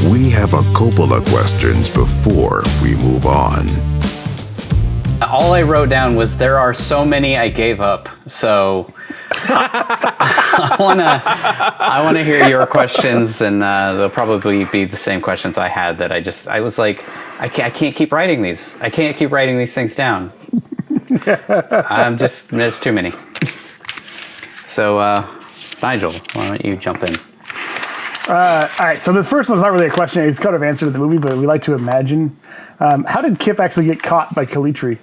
We have a Coppola questions before we move on. All I wrote down was there are so many I gave up. So I wanna hear your questions, and they'll probably be the same questions I had. That I was like, I can't keep writing these. I can't keep writing these things down. There's too many. So Nigel, why don't you jump in? All right, so the first one's not really a question. It's kind of answered in the movie, but we like to imagine. How did Kip actually get caught by Calitri?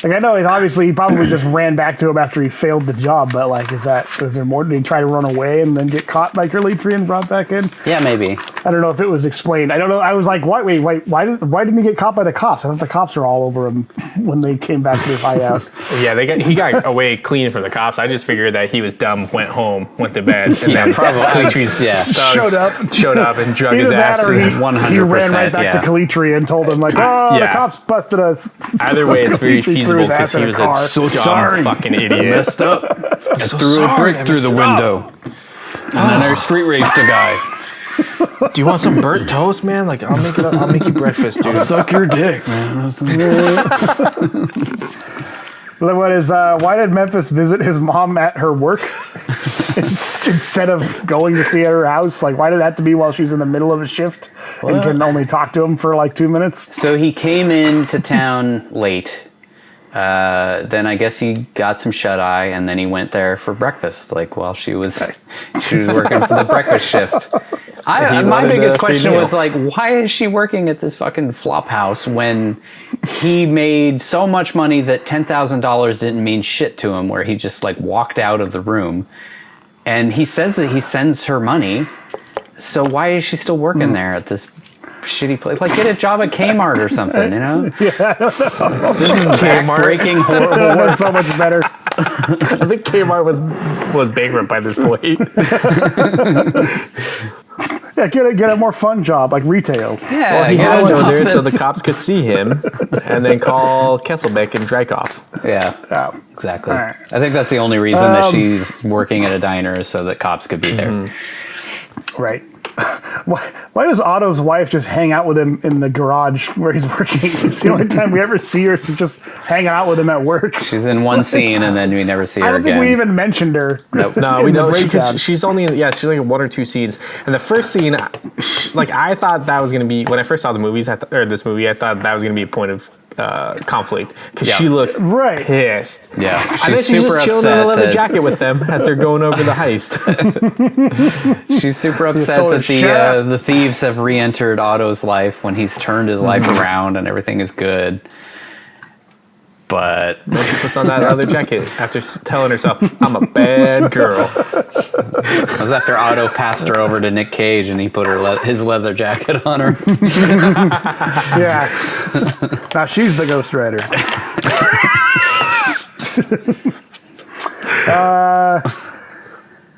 Like, I know he probably just ran back to him after he failed the job, but like, is there more? Did he try to run away and then get caught by Calitri and brought back in? Yeah, maybe. I don't know if it was explained. I don't know. I was like, why didn't he get caught by the cops? I thought the cops were all over him when they came back to his hideout. Yeah, he got away clean from the cops. I just figured that he was dumb, went home, went to bed, and then probably Calitri's showed up and drug his ass. Or he 100%, ran right back to Calitri and told him like, the cops busted us. Either way, it's very feasible because he was a So sorry, fucking idiot. Messed up. I threw a brick through the window, and then I street raced a guy. Do you want some burnt toast, man? Like, I'll make you breakfast, dude. I'll suck your dick, man. Why did Memphis visit his mom at her work instead of going to see at her house? Like, why did it have to be while she's in the middle of a shift and can only talk to him for like 2 minutes? So he came into town late. Then I guess he got some shut eye, and then he went there for breakfast. Like while she was working for the breakfast shift. My biggest question was like, why is she working at this fucking flop house when he made so much money that $10,000 didn't mean shit to him? Where he just like walked out of the room, and he says that he sends her money. So why is she still working there at this shitty place? Like, get a job at Kmart or something, you know? Yeah, I don't know. This is back-breaking, horrible work. So much better. I think Kmart was bankrupt by this point. Yeah, get a more fun job, like retail. Yeah, well, he had to go there so the cops could see him, and then call Kesselbeck and Dreykov. Yeah, exactly. Right. I think that's the only reason that she's working at a diner is so that cops could be there. Right. Why does Otto's wife just hang out with him in the garage where he's working? It's the only time we ever see her. She's just hanging out with him at work. She's in one scene and then we never see her again. I don't think we even mentioned her. Nope. No, we don't. She's only she's like 1 or 2 scenes. And the first scene, like I thought that was gonna be when I first saw the movies this movie. I thought that was gonna be a point of conflict because she looks pissed. Yeah, I think she's just chilling in a leather jacket with them as they're going over the heist. She's super upset that the thieves have re-entered Otto's life when he's turned his life around and everything is good. But then she puts on that leather jacket after telling herself, "I'm a bad girl." That was after Otto passed her over to Nick Cage and he put his leather jacket on her. Yeah. Now she's the Ghost Rider.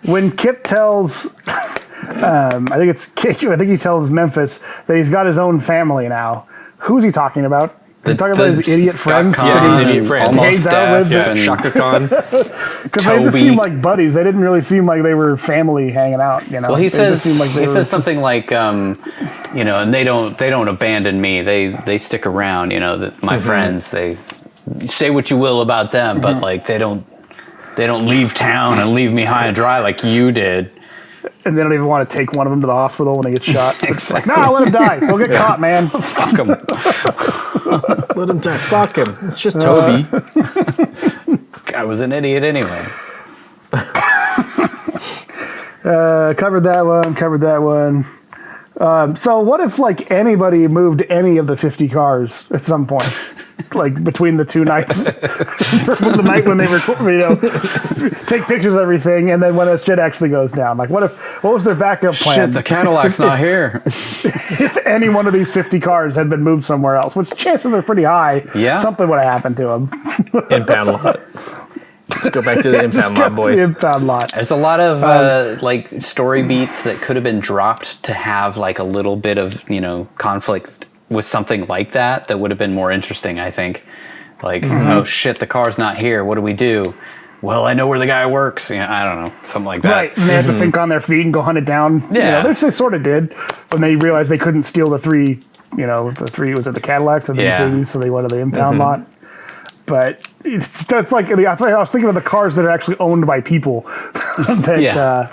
When Kip tells, I think he tells Memphis that he's got his own family now. Who's he talking about? He's talking about his idiot friends. Yeah, his idiot friends. Almost Steph and Shaka Khan. Because they just seemed like buddies. They didn't really seem like they were family hanging out. You know. Well, he says something like, you know, and they don't abandon me. They stick around. You know, my friends. They say what you will about them, but like they don't leave town and leave me high and dry like you did. And they don't even want to take one of them to the hospital when he gets shot. Exactly. Like, no, let him die. He'll get caught, man. Fuck him. Let him die. Fuck him. It's just Toby. I was an idiot anyway. Covered that one. So what if like anybody moved any of the 50 cars at some point? Like between the 2 nights, the night when they take pictures of everything, and then when the shit actually goes down. Like, what was their backup plan? Shit, the Cadillac's not here. If any one of these 50 cars had been moved somewhere else, which chances are pretty high, something would have happened to them. Impound lot. Let's go back to the impound lot, boys. The impound lot. There's a lot of like story beats that could have been dropped to have like a little bit of conflict with something like that would have been more interesting, I think. Like, oh shit, the car's not here. What do we do? well, I know where the guy works. Yeah, I don't know, something like that. Right, and they had to think on their feet and go hunt it down. Yeah. They sort of did, when they realized they couldn't steal the three. Was it the Cadillacs or the Mercedes? So they went to the impound lot. But that's like, I was thinking of the cars that are actually owned by people that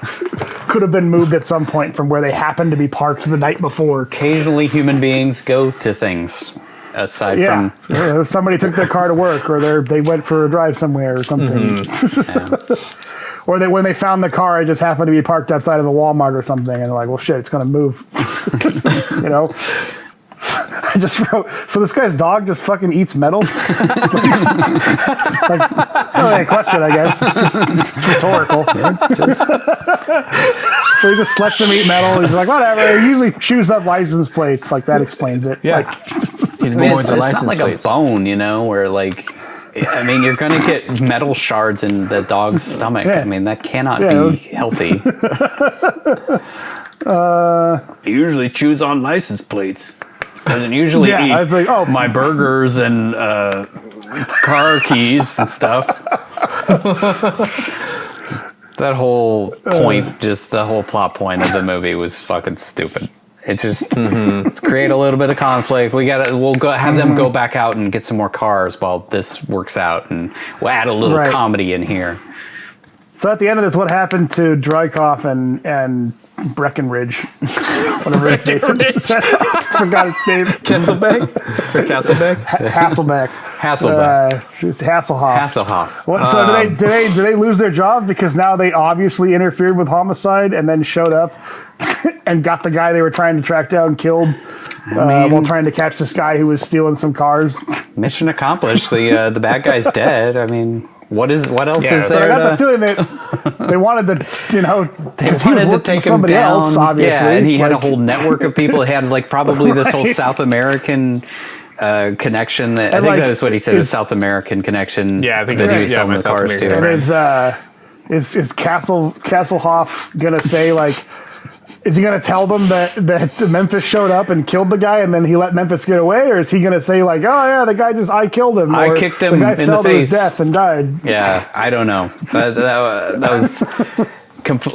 could have been moved at some point from where they happened to be parked the night before. Occasionally, human beings go to things aside from. Yeah, somebody took their car to work, or they went for a drive somewhere or something. Or when they found the car, it just happened to be parked outside of a Walmart or something, and they're like, well, shit, it's going to move. I just wrote, so this guy's dog just fucking eats metal? Not really a question, I guess. Just rhetorical. So he just lets them eat metal. He's like, whatever. He usually chews up license plates. Like, that explains it. Yeah. He's more into license not like plates. A bone, where like, I mean, you're going to get metal shards in the dog's stomach. Yeah. I mean, that cannot be healthy. He usually chews on license plates. Doesn't usually eat like, my burgers and car keys and stuff. That whole point, just the whole plot point of the movie was fucking stupid. It just let's create a little bit of conflict. We'll go have them go back out and get some more cars while this works out, and we'll add a little comedy in here. So at the end of this, what happened to Drykoff and Breckenridge? Whatever his name is. I forgot its name. Castlebeck? Or Castlebeck? Hasselbeck. Hasselhoff. Hasselhoff. So did they lose their job because now they obviously interfered with homicide and then showed up and got the guy they were trying to track down and killed while trying to catch this guy who was stealing some cars? Mission accomplished. The bad guy's dead. I mean, what else is there? But I got the feeling that they wanted to, they wanted to take him down. Else, obviously. Yeah, and he had a whole network of people. He had like probably this whole South American connection. I think that is what he said. A South American connection. Yeah, I think that he was selling the cars to. And is Hasselhoff gonna say like? Is he going to tell them that Memphis showed up and killed the guy and then he let Memphis get away? Or is he going to say like, oh yeah, the guy I killed him. I kicked him the guy in fell the to face. his death and died. Yeah, I don't know. That was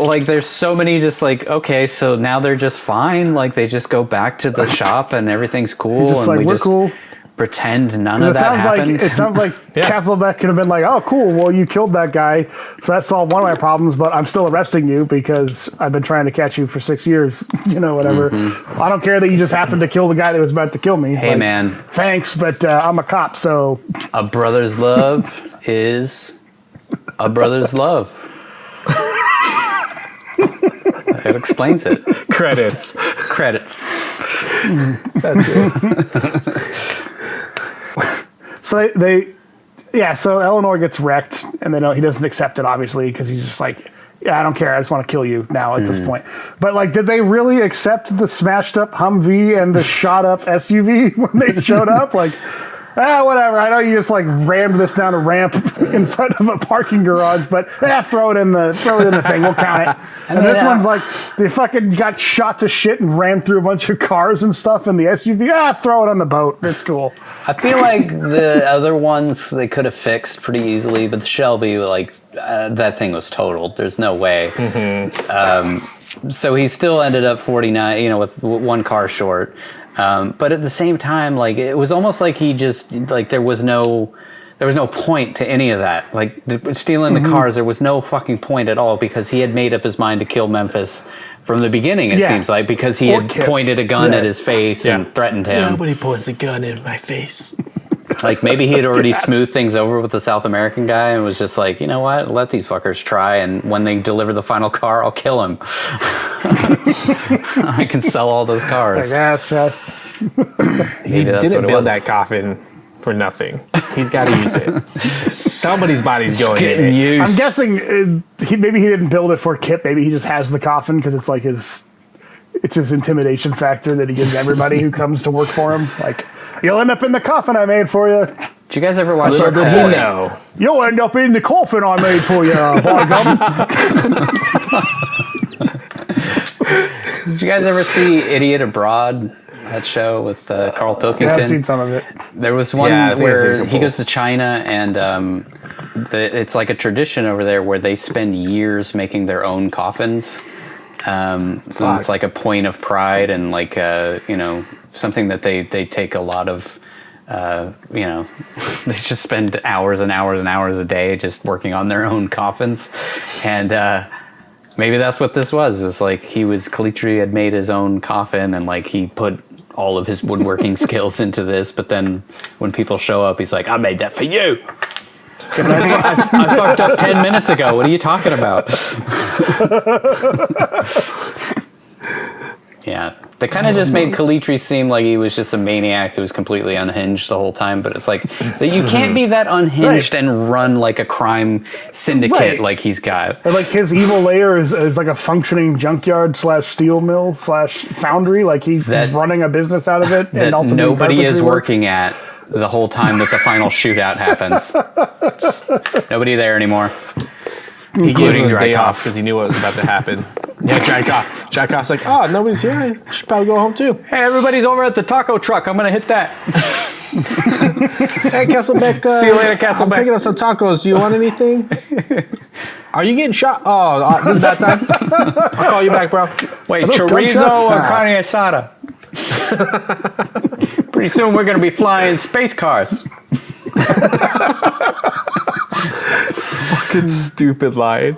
like there's so many just like, okay, so now they're just fine. Like they just go back to the shop and everything's cool. Just and like, we we're just cool. Pretend none of that happened. It sounds like Castlebeck could have been like, oh, cool, well, you killed that guy, so that solved one of my problems, but I'm still arresting you because I've been trying to catch you for 6 years, whatever. I don't care that you just happened to kill the guy that was about to kill me. Hey, man. Thanks, but I'm a cop, so... A brother's love is a brother's love. It explains it. Credits. That's it. So so Eleanor gets wrecked, and then he doesn't accept it, obviously, because he's just like, yeah, I don't care, I just want to kill you now at this point. But, like, did they really accept the smashed-up Humvee and the shot-up SUV when they showed up? Like, whatever, I know you just, like, rammed this down a ramp inside of a parking garage, but, throw it in the thing, we'll count it. And this one's like, they fucking got shot to shit and ran through a bunch of cars and stuff in the SUV. Throw it on the boat, it's cool. I feel like the other ones they could have fixed pretty easily, but the Shelby, like, that thing was totaled. There's no way. So he still ended up 49, with one car short. But at the same time, like, it was almost like he just, like, there was no point to any of that. Like, stealing the cars, there was no fucking point at all because he had made up his mind to kill Memphis from the beginning, it seems like, because he had pointed a gun at his face and threatened him. Nobody points a gun in my face. Like, maybe he had already smoothed things over with the South American guy and was just like, you know what, let these fuckers try, and when they deliver the final car, I'll kill him. I can sell all those cars. He didn't build that coffin for nothing. He's got to use it. Somebody's body's going in it. Used. I'm guessing maybe he didn't build it for Kip. Maybe he just has the coffin because it's like his intimidation factor that he gives everybody who comes to work for him. Like, you'll end up in the coffin I made for you. Did you guys ever watch Little did he know. You'll end up in the coffin I made for you, boy gum. Did you guys ever see Idiot Abroad? That show with Carl Pilkington? Yeah, I've seen some of it. There was one where he goes to China and it's like a tradition over there where they spend years making their own coffins. And it's like a point of pride and like something that they take a lot of. They just spend hours and hours and hours a day just working on their own coffins, and maybe that's what this was. It's like Calitri had made his own coffin, and like he put all of his woodworking skills into this. But then when people show up, he's like, "I made that for you." I fucked up 10 minutes ago. What are you talking about? Yeah. They kind of just made Calitri seem like he was just a maniac who was completely unhinged the whole time. But it's like, so you can't be that unhinged and run like a crime syndicate like he's got. Or like his evil lair is like a functioning junkyard / steel mill / foundry. Like he's running a business out of it. That and also nobody is working at the whole time that the final shootout happens. Just nobody there anymore. He gave him a day off because he knew what was about to happen. Yeah, Drykoff's like, oh, nobody's here. I should probably go home too. Hey, everybody's over at the taco truck. I'm gonna hit that. Hey, Castlebeck. See you later, Castlebeck. I'm picking up some tacos. Do you want anything? Are you getting shot? Oh, this is bad time. I'll call you back, bro. Wait, chorizo or carne asada? Pretty soon we're gonna be flying space cars. Fucking stupid line.